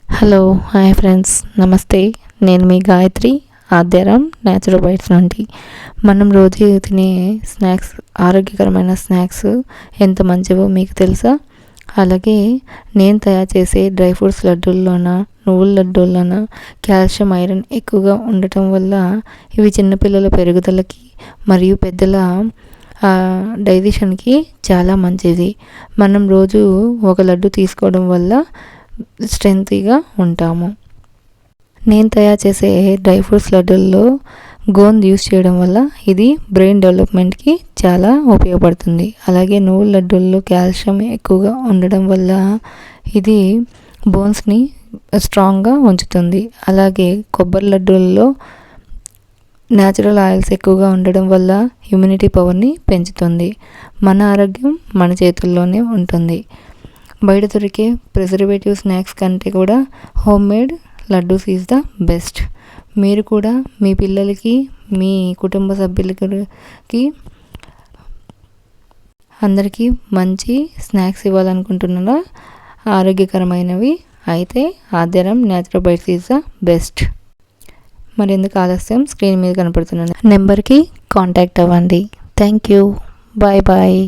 Hello, hi friends, నమస్తే. నేను మీ Gayatri, ఆద్యారం natural bytes నుండి. మనం రోజు తినే స్నాక్స్, ఆరోగ్యకరమైన స్నాక్స్ ఎంత మంచివో మీకు తెలుసా? అలాగే నేను తయారు చేసే డ్రై ఫ్రూట్స్ లడ్డూల్లోన, నువ్వుల లడ్డూల్లోన కాల్షియం, ఐరన్ ఎక్కువగా ఉండటం వల్ల ఇవి చిన్నపిల్లల పెరుగుదలకి మరియు పెద్దల డైజెషన్కి చాలా మంచిది. మనం రోజు ఒక లడ్డు తీసుకోవడం వల్ల స్ట్రెంతీగా ఉంటాము. నేను తయారు చేసే డ్రై ఫ్రూట్స్ లడ్డూల్లో గోంద్ యూస్ చేయడం వల్ల ఇది బ్రెయిన్ డెవలప్మెంట్కి చాలా ఉపయోగపడుతుంది. అలాగే నువ్వుల లడ్డూల్లో కాల్షియం ఎక్కువగా ఉండడం వల్ల ఇది బోన్స్ని స్ట్రాంగ్గా ఉంచుతుంది. అలాగే కొబ్బరి లడ్డూల్లో న్యాచురల్ ఆయిల్స్ ఎక్కువగా ఉండడం వల్ల ఇమ్యూనిటీ పవర్ని పెంచుతుంది. మన ఆరోగ్యం మన చేతుల్లోనే ఉంటుంది. బయట దొరికే ప్రిజర్వేటివ్ స్నాక్స్ కంటే కూడా home made laddus is the best. మీరు కూడా మీ పిల్లలకి, మీ కుటుంబ సభ్యులకి అందరికీ మంచి స్నాక్స్ ఇవ్వాలనుకుంటున్నారా? ఆరోగ్యకరమైనవి అయితే Aadyaram natural bites is the best. మరెందుకు ఆలస్యం, స్క్రీన్ మీద కనపడుతున్న నెంబర్కి కాంటాక్ట్ అవ్వండి. Thank you. Bye bye.